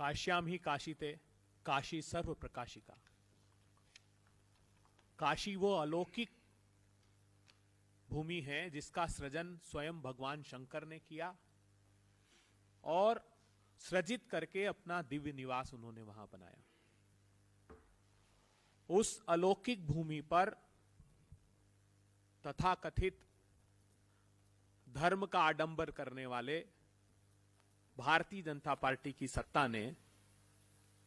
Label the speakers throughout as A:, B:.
A: काश्याम ही काशीते काशी सर्व प्रकाशिका। काशी वो अलौकिक भूमि है जिसका सृजन स्वयं भगवान शंकर ने किया और सृजित करके अपना दिव्य निवास उन्होंने वहां बनाया। उस अलौकिक भूमि पर तथाकथित धर्म का आडंबर करने वाले भारतीय जनता पार्टी की सत्ता ने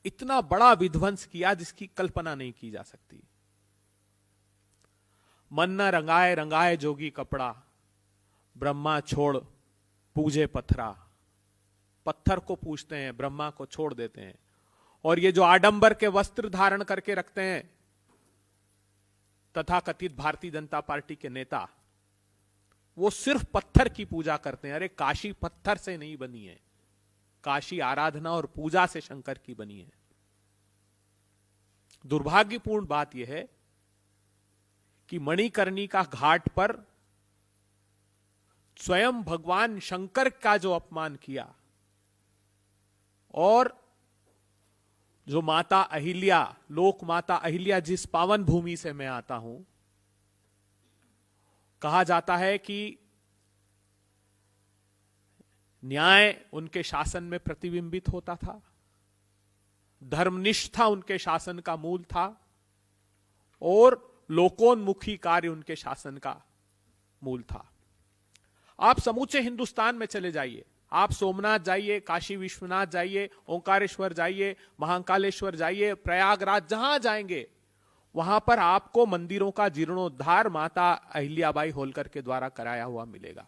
A: इतना बड़ा विध्वंस किया जिसकी कल्पना नहीं की जा सकती। मन न रंगाए रंगाए जोगी कपड़ा, ब्रह्मा छोड़ पूजे पत्थरा। पत्थर को पूजते हैं, ब्रह्मा को छोड़ देते हैं। और ये जो आडंबर के वस्त्र धारण करके रखते हैं तथाकथित भारतीय जनता पार्टी के नेता, वो सिर्फ पत्थर की पूजा करते हैं। अरे काशी पत्थर से नहीं बनी है, काशी आराधना और पूजा से शंकर की बनी है। दुर्भाग्यपूर्ण बात यह है कि मणिकर्णिका घाट पर स्वयं भगवान शंकर का जो अपमान किया और जो माता अहिल्या, लोक माता अहिल्या जिस पावन भूमि से मैं आता हूं, कहा जाता है कि न्याय उनके शासन में प्रतिबिंबित होता था, धर्मनिष्ठा उनके शासन का मूल था और लोकोन्मुखी कार्य उनके शासन का मूल था। आप समूचे हिंदुस्तान में चले जाइए, आप सोमनाथ जाइए, काशी विश्वनाथ जाइए, ओंकारेश्वर जाइए, महाकालेश्वर जाइए, प्रयागराज, जहां जाएंगे वहां पर आपको मंदिरों का जीर्णोद्धार माता अहिल्याबाई होलकर के द्वारा कराया हुआ मिलेगा।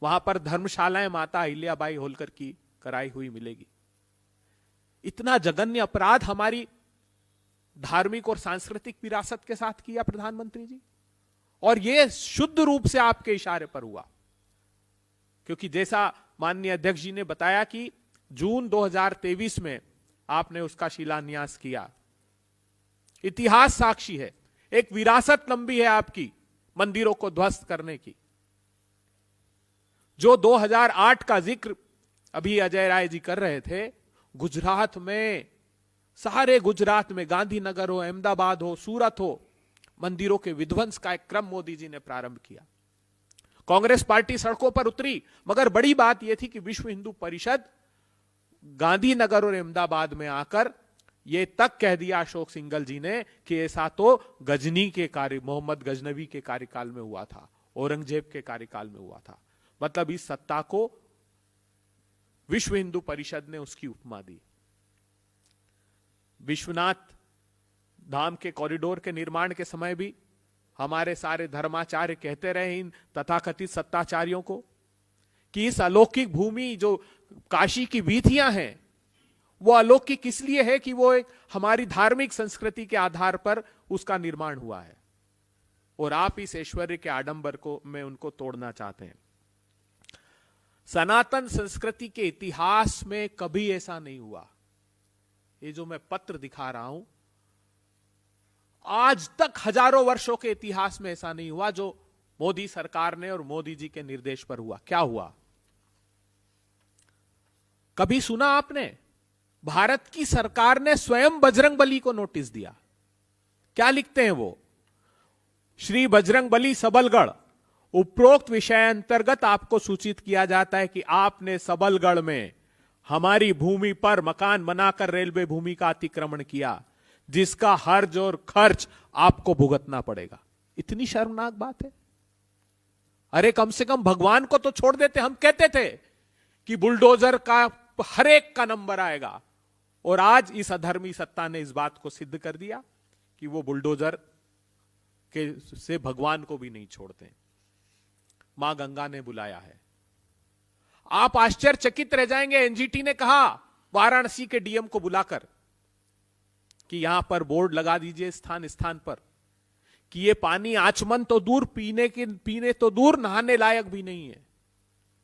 A: वहां पर धर्मशालाएं माता अहिल्याबाई होलकर की कराई हुई मिलेगी। इतना जघन्य अपराध हमारी धार्मिक और सांस्कृतिक विरासत के साथ किया प्रधानमंत्री जी, और यह शुद्ध रूप से आपके इशारे पर हुआ। क्योंकि जैसा माननीय अध्यक्ष जी ने बताया कि जून 2023 में आपने उसका शिलान्यास किया। इतिहास साक्षी है, एक विरासत लंबी है आपकी मंदिरों को ध्वस्त करने की। जो 2008 का जिक्र अभी अजय राय जी कर रहे थे, गुजरात में, सारे गुजरात में, गांधीनगर हो, अहमदाबाद हो, सूरत हो, मंदिरों के विध्वंस का एक क्रम मोदी जी ने प्रारंभ किया। कांग्रेस पार्टी सड़कों पर उतरी, मगर बड़ी बात यह थी कि विश्व हिंदू परिषद गांधीनगर और अहमदाबाद में आकर यह तक कह दिया अशोक सिंघल जी ने कि ऐसा तो गजनी के कार्य, मोहम्मद गजनवी के कार्यकाल में हुआ था, औरंगजेब के कार्यकाल में हुआ था। मतलब इस सत्ता को विश्व हिंदू परिषद ने उसकी उपमा दी। विश्वनाथ धाम के कॉरिडोर के निर्माण के समय भी हमारे सारे धर्माचार्य कहते रहे इन तथाकथित सत्ताचारियों को कि इस अलौकिक भूमि जो काशी की वीथियां हैं, वो अलौकिक इसलिए है कि वो एक हमारी धार्मिक संस्कृति के आधार पर उसका निर्माण हुआ है, और आप इस ऐश्वर्य के आडंबर को में उनको तोड़ना चाहते हैं। सनातन संस्कृति के इतिहास में कभी ऐसा नहीं हुआ। ये जो मैं पत्र दिखा रहा हूं, आज तक हजारों वर्षों के इतिहास में ऐसा नहीं हुआ जो मोदी सरकार ने और मोदी जी के निर्देश पर हुआ। क्या हुआ? कभी सुना आपने? भारत की सरकार ने स्वयं बजरंगबली को नोटिस दिया। क्या लिखते हैं वो? श्री बजरंगबली सबलगढ़, उपरोक्त विषय अंतर्गत आपको सूचित किया जाता है कि आपने सबलगढ़ में हमारी भूमि पर मकान बनाकर रेलवे भूमि का अतिक्रमण किया, जिसका हर्ज और खर्च आपको भुगतना पड़ेगा। इतनी शर्मनाक बात है। अरे कम से कम भगवान को तो छोड़ देते। हम कहते थे कि बुलडोजर का हर एक का नंबर आएगा, और आज इस अधर्मी सत्ता ने इस बात को सिद्ध कर दिया कि वो बुलडोजर के से भगवान को भी नहीं छोड़ते। मां गंगा ने बुलाया है। आप आश्चर्यचकित रह जाएंगे। एनजीटी ने कहा वाराणसी के डीएम को बुलाकर कि यहां पर बोर्ड लगा दीजिए स्थान स्थान पर कि ये पानी आचमन तो दूर, पीने तो दूर, नहाने लायक भी नहीं है।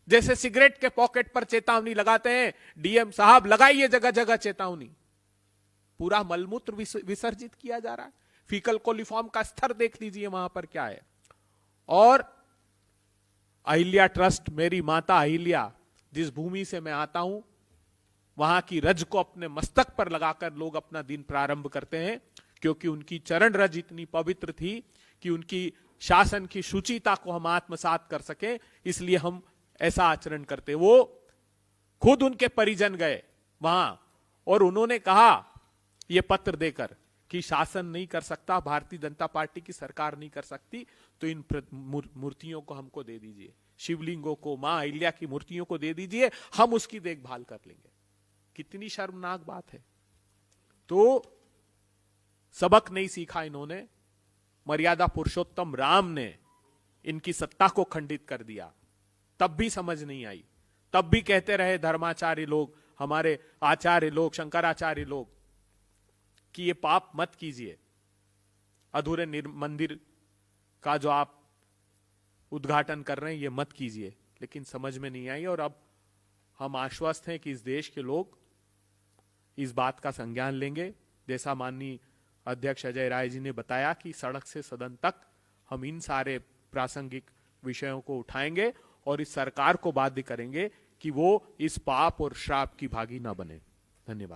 A: जैसे सिगरेट के पॉकेट पर चेतावनी लगाते हैं, डीएम साहब लगाइए जगह जगह चेतावनी। पूरा मलमूत्र विसर्जित किया जा रहा है। फीकल कोलिफॉर्म का स्तर देख लीजिए वहां पर क्या है। और अहिल्या ट्रस्ट, मेरी माता अहिल्या, जिस भूमि से मैं आता हूं, वहां की रज को अपने मस्तक पर लगाकर लोग अपना दिन प्रारंभ करते हैं, क्योंकि उनकी चरण रज इतनी पवित्र थी कि उनकी शासन की शुचिता को हम आत्मसात कर सके, इसलिए हम ऐसा आचरण करते। वो खुद उनके परिजन गए वहां और उन्होंने कहा यह पत्र देकर कि शासन नहीं कर सकता, भारतीय जनता पार्टी की सरकार नहीं कर सकती, तो इन मूर्तियों को हमको दे दीजिए, शिवलिंगों को, मां अहिल्या की मूर्तियों को दे दीजिए, हम उसकी देखभाल कर लेंगे। कितनी शर्मनाक बात है। तो सबक नहीं सीखा इन्होंने। मर्यादा पुरुषोत्तम राम ने इनकी सत्ता को खंडित कर दिया, तब भी समझ नहीं आई, तब भी कहते रहे धर्माचार्य लोग, हमारे आचार्य लोग, शंकराचार्य लोग, कि ये पाप मत कीजिए, अधूरे मंदिर का जो आप उद्घाटन कर रहे हैं ये मत कीजिए, लेकिन समझ में नहीं आई। और अब हम आश्वस्त हैं कि इस देश के लोग इस बात का संज्ञान लेंगे। जैसा माननीय अध्यक्ष अजय राय जी ने बताया कि सड़क से सदन तक हम इन सारे प्रासंगिक विषयों को उठाएंगे और इस सरकार को बाध्य करेंगे कि वो इस पाप और श्राप की भागी ना बने। धन्यवाद।